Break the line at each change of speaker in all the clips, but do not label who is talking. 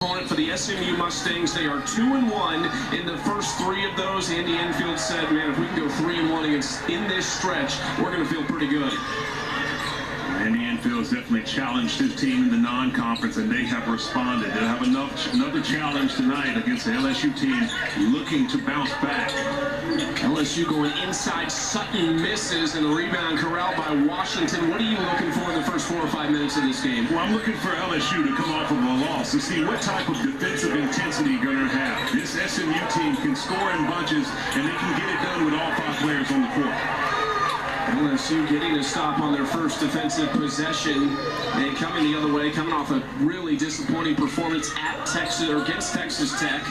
Opponent for the SMU Mustangs. They are 2-1 in the first three of those. Andy Enfield said, man, if we can go 3-1 in this stretch, we're going to feel pretty good.
Andy Enfield has definitely challenged his team in the non-conference, and they have responded. They'll have another challenge tonight against the LSU team looking to bounce back.
LSU going inside, Sutton misses, and the rebound corralled by Washington. What are you looking for in the first 4 or 5 minutes of this game?
Well, I'm looking for LSU to come off of a loss to see what type of defensive intensity you're going to have. This SMU team can score in bunches, and they can get it done with all 5 players on the court.
LSU getting a stop on their first defensive possession, and coming the other way, coming off a really disappointing performance at Texas or against Texas Tech.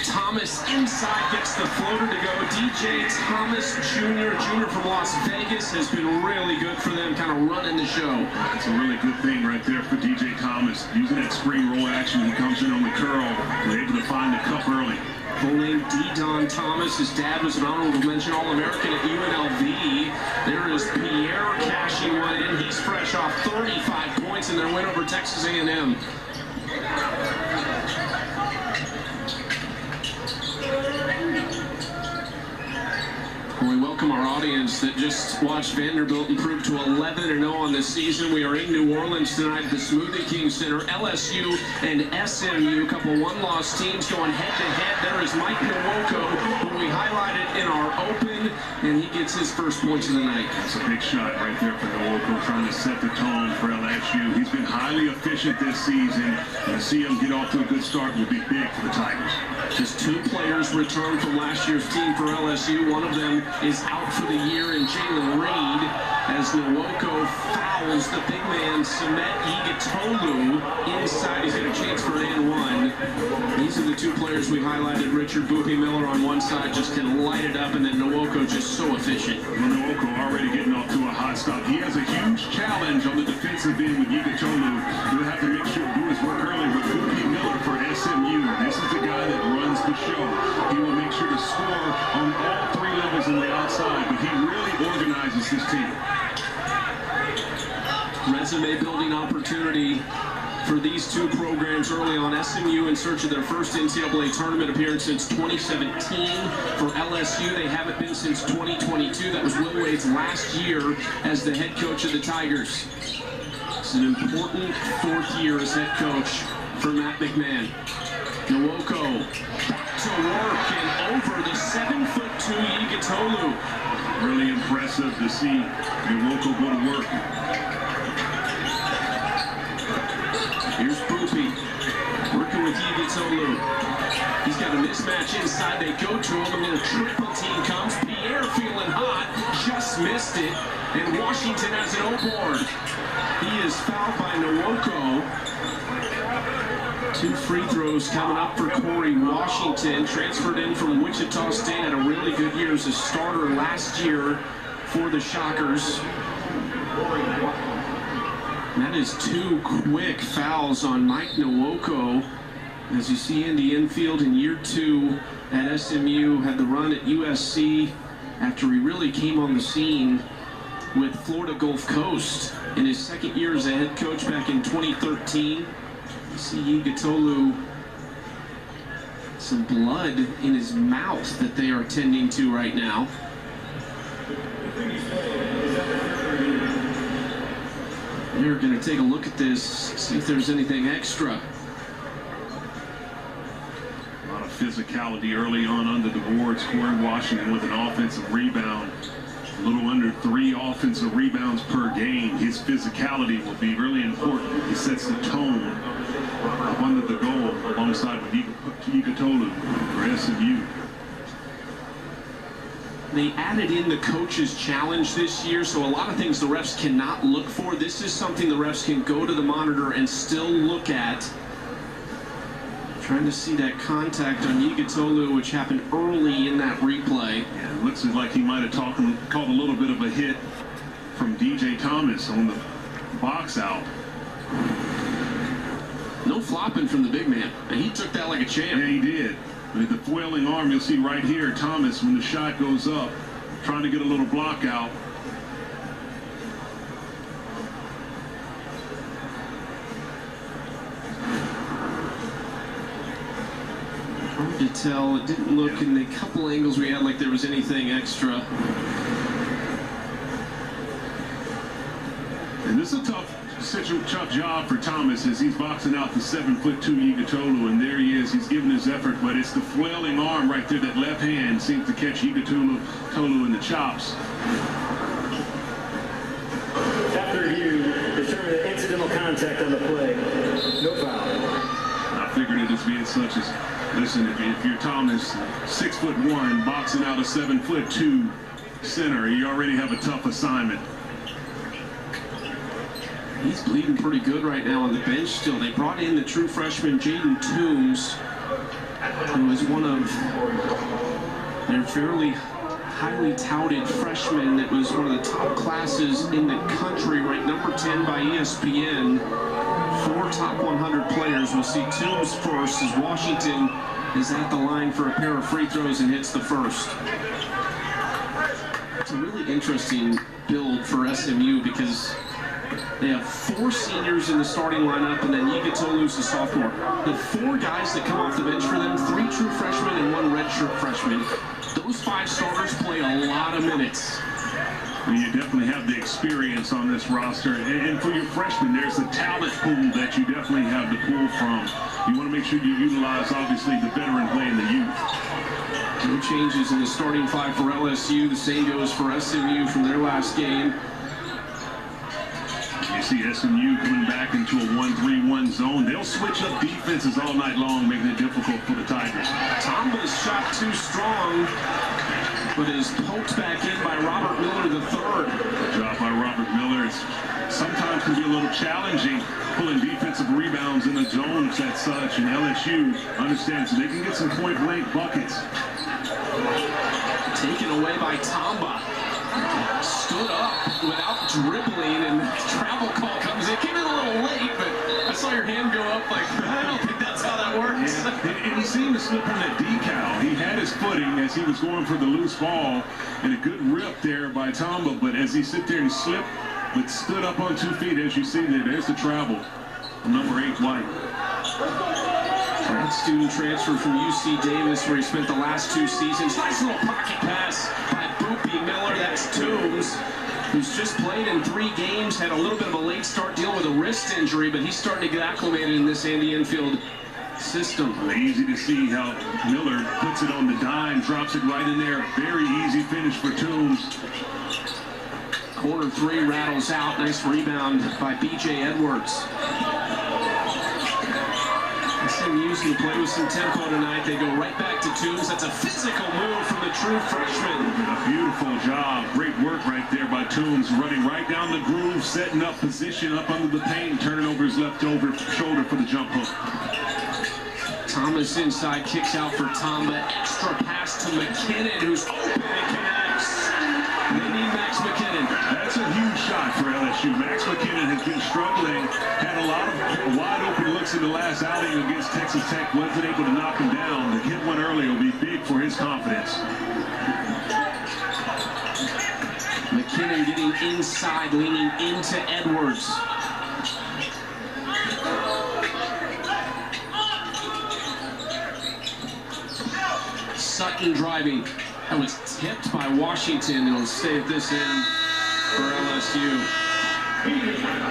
Thomas inside gets the floater to go. DJ Thomas Jr. from Las Vegas has been really good for them, kind of running the show.
That's a really good thing right there for DJ Thomas. Using that screen roll action, he comes in on the curl, was able to find the cup early.
Full name D-Don Thomas. His dad was an honorable mention All-American at UNLV. There is Pierre cashing one in. He's fresh off 35 points in their win over Texas A&M. We welcome our audience that just watched Vanderbilt improve to 11-0 on the season. We are in New Orleans tonight at the Smoothie King Center. LSU and SMU, a couple one-loss teams going head-to-head. There is Mike Nwoko, who we highlighted in our open, and he gets his first points of the night.
That's a big shot right there for Nwoko, trying to set the tone for LSU. He's been highly efficient this season, and to see him get off to a good start will be big for the Tigers.
Just 2 players returned from last year's team for LSU. One of them is out for the year in Jalen Reed as Nwoko fouls the big man Samet Igitolu inside. He's got a chance for an and one. These are the 2 players we highlighted. Richard Boopy Miller on one side just can light it up, and then Nwoko just so efficient.
Well, Nwoko already getting off to a hot start. He has a huge challenge on the defensive end with Igitolu. He'll have to make sure to do his work early with Boopy Miller for SMU. This is the guy that runs the show. He will make sure to score on all 3 levels on the outside, but he really organizes this team.
Resume building opportunity for these 2 programs early on. SMU in search of their first NCAA tournament appearance since 2017. For LSU, they haven't been since 2022. That was Will Wade's last year as the head coach of the Tigers. It's an important 4th year as head coach for Matt McMahon. Nwoko back to work and over the 7'2" Igitolu.
Really impressive to see Nwoko go to work.
Here's Boopy working with Igitolu. He's got a mismatch inside. They go to him, and then a triple team comes. Pierre feeling hot, just missed it, and Washington has an O-board. He is fouled by Nwoko. 2 free throws coming up for Corey Washington, transferred in from Wichita State, had a really good year as a starter last year for the Shockers. That is 2 quick fouls on Mike Nwoko. As you see, Andy Enfield in year 2 at SMU had the run at USC after he really came on the scene with Florida Gulf Coast in his 2nd year as a head coach back in 2013. You see Igitolu, some blood in his mouth that they are tending to right now. They're going to take a look at this, see if there's anything extra.
A lot of physicality early on under the boards. Corey Washington with an offensive rebound. A little under 3 offensive rebounds per game. His physicality will be really important. He sets the tone up under the goal alongside with Igitolu for SMU.
They added in the coach's challenge this year, so a lot of things the refs cannot look for. This is something the refs can go to the monitor and still look at. Trying to see that contact on Igitolu, which happened early in that replay.
Yeah, it looks like he might have caught a little bit of a hit from DJ Thomas on the box out.
No flopping from the big man, and he took that like a champ.
Yeah, he did. With the flailing arm, you'll see right here, Thomas, when the shot goes up, trying to get a little block out.
Hard to tell. It didn't look in the couple angles we had like there was anything extra.
And this is a tough job for Thomas as he's boxing out the 7'2" Yigatolu, and there he is. He's giving his effort, but it's the flailing arm right there. That left hand seems to catch Yigatolu in the chops.
After review, determined incidental contact on the play. No foul.
I figured it as being such as, listen, if you're Thomas, 6'1", boxing out a 7'2" center, you already have a tough assignment.
He's bleeding pretty good right now on the bench still. They brought in the true freshman Jaden Toombs, who is one of their fairly highly touted freshmen that was one of the top classes in the country, ranked number 10 by ESPN. 4 top 100 players. We'll see Toombs first as Washington is at the line for a pair of free throws and hits the first. It's a really interesting build for SMU because they have 4 seniors in the starting lineup, and then Yigatolu's a sophomore. The 4 guys that come off the bench for them, 3 true freshmen and 1 redshirt freshman. Those 5 starters play a lot of minutes.
Well, you definitely have the experience on this roster, and for your freshmen, there's a talent pool that you definitely have to pull from. You want to make sure you utilize, obviously, the veteran play in the youth.
No changes in the starting 5 for LSU. The same goes for SMU from their last game.
You see SMU coming back into a 1-3-1 zone. They'll switch up defenses all night long, making it difficult for the Tigers.
Tomba's shot too strong, but is poked back in by Robert Miller III.
Good job by Robert Miller. It's sometimes can be a little challenging pulling defensive rebounds in the zones as such, and LSU understands they can get some point-blank buckets.
Taken away by Tamba. Stood up without dribbling, and travel call comes in. Came in a little late, but I saw your hand go up like, I don't think that's how that works.
Yeah. And he seemed to slip on that decal. He had his footing as he was going for the loose ball, and a good rip there by Tamba, but as he sit there and slipped, but stood up on 2 feet, as you see there, there's the travel. Number 8, White.
Grad student transfer from UC Davis, where he spent the last 2 seasons. Nice little pocket pass by Boopy Miller. That's Toombs, who's just played in 3 games, had a little bit of a late start deal with a wrist injury, but he's starting to get acclimated in this Andy Enfield system.
Easy to see how Miller puts it on the dime, drops it right in there. Very easy finish for Toombs.
Corner 3 rattles out. Nice rebound by B.J. Edwards. SMU's going to play with some tempo tonight. They go right back to Toombs. That's a physical move from the true freshman.
A beautiful job. Great work right there by Toombs. Running right down the groove, setting up position up under the paint, turning over his left shoulder for the jump hook.
Thomas inside, kicks out for Tamba. Extra pass to McKinnon, who's open and connects. They need Max McKinnon.
That's a huge shot for LSU. Max McKinnon has been struggling, had a lot of wide open looks in the last outing against Texas Tech, wasn't able to knock him down. The hit one earlier will be big for his confidence.
McKinnon getting inside, leaning into Edwards. Sutton driving. That was tipped by Washington. It'll save this in for LSU.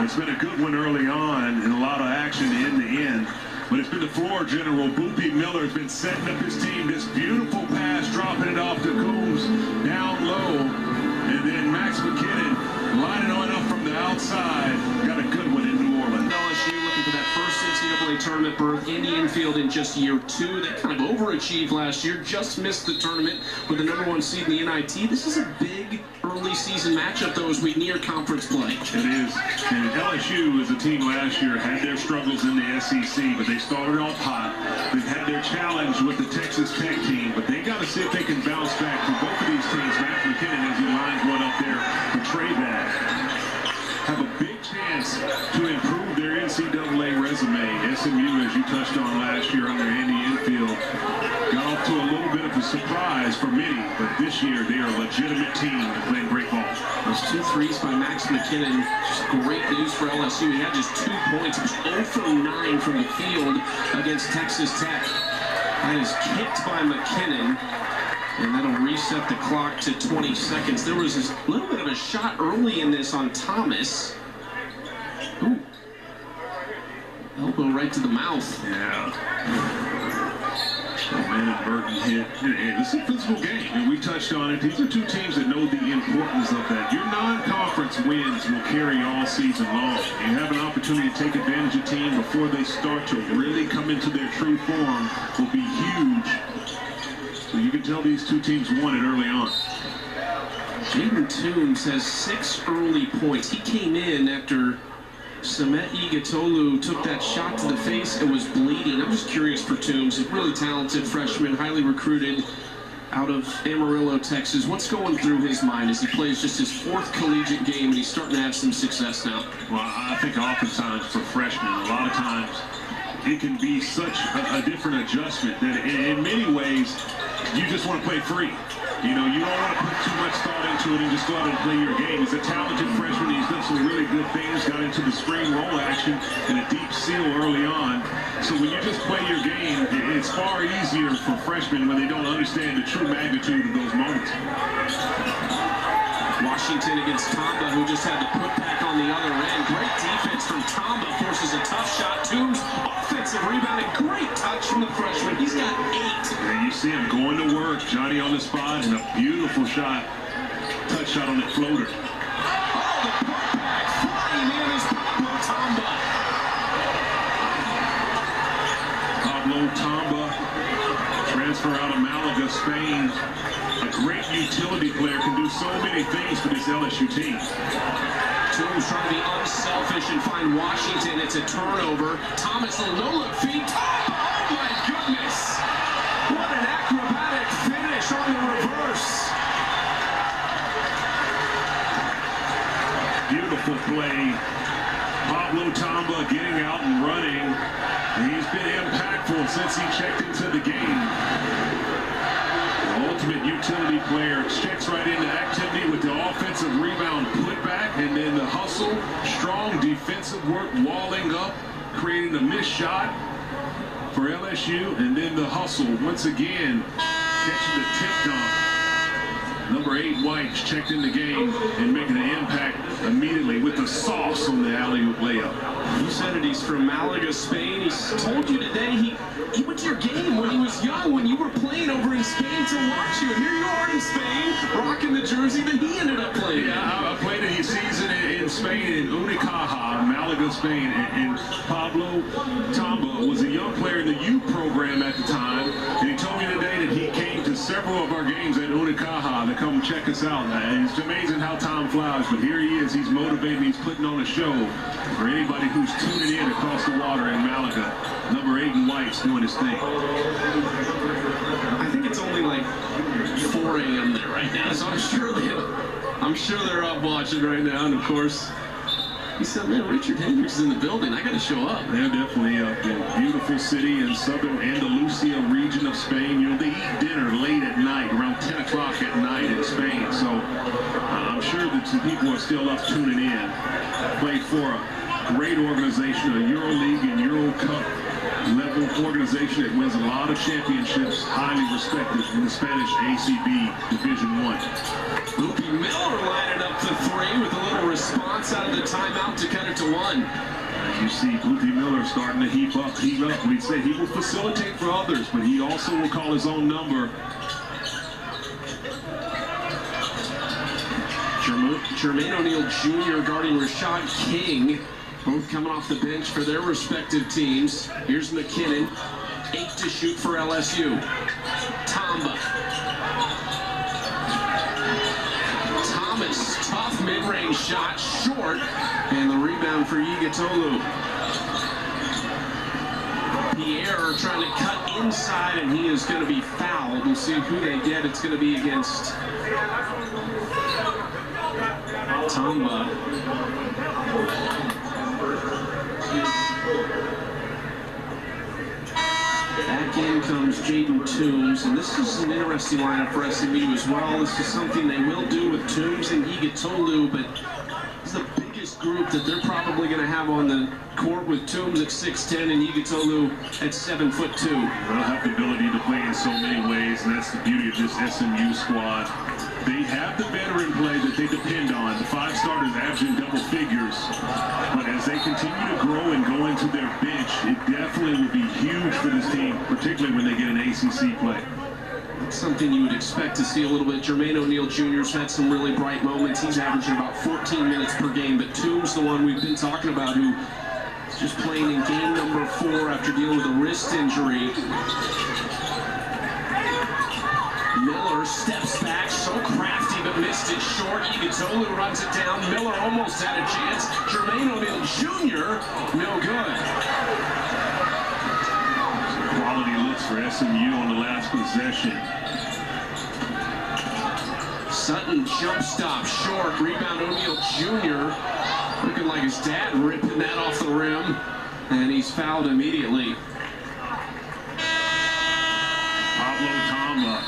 It's been a good one early on and a lot of action in the end. But it's been the floor general. Boopy Miller has been setting up his team. This beautiful pass, dropping it off to Coombs down low. And then Max McKinnon lining on up from the outside. Got a good one in New Orleans.
LSU looking for that first NCAA tournament berth. Andy Enfield in just year 2. They kind of overachieved last year. Just missed the tournament with the #1 seed in the NIT. This is a big early season matchup, though, as we near conference play.
It is. And LSU as a team last year had their struggles in the SEC, but they started off hot. They've had their challenge with the Texas Tech team, but they got to see if they can bounce back for both of these teams. Max McKinnon, as he lines one up there for Trey back, have a big chance to improve their NCAA resume. SMU, as you touched on last year under Andy Enfield, got off to a little bit of a surprise for many, but this year they are a legitimate team playing great ball.
Those 2 threes by Max McKinnon, just great news for LSU. He had just 2 points. He was 0 from 9 from the field against Texas Tech. That is kicked by McKinnon, and that'll reset the clock to 20 seconds. There was a little bit of a shot early in this on Thomas. Ooh. Elbow right to the mouth.
Yeah. And Burton hit. This is a physical game, and we touched on it. These are two teams that know the importance of that. Your non-conference wins will carry all season long. You have an opportunity to take advantage of a team before they start to really come into their true form will be huge. So you can tell these two teams won it early on.
Jaden Toombs has 6 early points. He came in after Samet Igatolu took that shot to the face and was bleeding. I'm just curious for Toombs, a really talented freshman, highly recruited out of Amarillo, Texas. What's going through his mind as he plays just his 4th collegiate game and he's starting to have some success now?
Well, I think oftentimes for freshmen, a lot of times it can be such a different adjustment that in many ways you just want to play free. You know, you don't want to put too much thought into it and just go out and play your game. He's a talented freshman. He's done some really good things, got into the screen roll action and a deep seal early on. So when you just play your game, it's far easier for freshmen when they don't understand the true magnitude of those moments.
Washington against Tamba, who just had the putback on the other end. Great defense from Tamba, forces a tough shot. Toombs, offensive rebound, and great touch from the freshman. He's got 8.
And you see him going to work. Johnny on the spot, and a beautiful shot. Touch shot on the floater.
Oh, the putback flying in is Pablo Tamba.
Pablo Tamba, transfer out of Malaga, Spain. A great utility player, can do so many things for this LSU team.
Toombs trying to be unselfish and find Washington. It's a turnover. Thomas, a no-look feed. Oh, my goodness. What an acrobatic finish on the reverse.
Beautiful play. Pablo Tamba getting out and running. He's been impactful since he checked into the game. Ultimate utility player, checks right into activity with the offensive rebound putback and then the hustle, strong defensive work, walling up, creating a missed shot for LSU, and then the hustle once again, catching the tip dunk. Number 8 White checked in the game and making an impact immediately with the sauce on the alley-oop layup.
You said it, he's from Malaga, Spain. He's told you today he went to your game when he was young, when you were playing over in Spain to watch you. And here you are in Spain, rocking the jersey that he ended up playing.
Yeah, I played his season in Spain, in Unicaja, Malaga, Spain. And Pablo Tamba was a young player in the U program at the time. And he told me today that he came to several of our games at Unicaja to come check us out. And it's amazing how time flies, but here he is. He's motivated. He's putting on a show for anybody who's tuning in across the water in Malaga. Number 8 White's doing his thing.
I think it's only like 4 a.m. there right now, so I'm sure they're up watching right now. And of course, he said, "Man, Richard Hendricks is in the building. I got to show up."
They're definitely up there. Beautiful city in southern Andalusia region of Spain. You know, they eat dinner late at night, around 10 o'clock at night in Spain. So I'm sure that some people are still up tuning in. Played for a great organization, a EuroLeague and Euro Cup level organization that wins a lot of championships, highly respected in the Spanish ACB Division 1.
Loopy Miller lining up the 3 with a little response out of the timeout to cut it to 1.
As you see, Loopy Miller starting to heap up. We'd say he will facilitate for others, but he also will call his own number.
Jermaine O'Neal Jr. guarding Rashad King, both coming off the bench for their respective teams. Here's McKinnon, 8 to shoot for LSU. Tamba. Thomas, tough mid-range shot, short, and the rebound for Igatolu. Pierre trying to cut inside, and he is going to be fouled. We'll see who they get. It's going to be against Tamba. Back in comes Jaden Toombs, and this is an interesting lineup for SMU as well. This is something they will do with Toombs and Igatolu, but he's the biggest group that they're probably going to have on the court with Toombs at 6'10" and Igitolu at 7'2".
They'll have the ability to play in so many ways, and that's the beauty of this SMU squad. They have the veteran play that they depend on. The 5 starters averaging double figures. But as they continue to grow and go into their bench, it definitely will be huge for this team, particularly when they get an ACC play.
That's something you would expect to see a little bit. Jermaine O'Neal Jr.'s had some really bright moments. He's averaging about 14 minutes per game, but Toombs, the one we've been talking about, who is just playing in game number 4 after dealing with a wrist injury. Miller steps back, so crafty, but missed it short. Igitolu runs it down. Miller almost had a chance. Jermaine O'Neal Jr., no good.
Quality looks for SMU on the last possession.
Sutton jump stop short. Rebound O'Neal Jr. Looking like his dad ripping that off the rim. And he's fouled immediately.
Pablo Tamba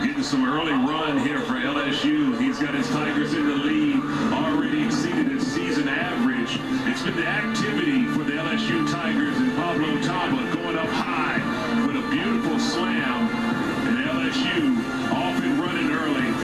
getting some early run here for LSU. He's got his Tigers in the lead. Already exceeded his season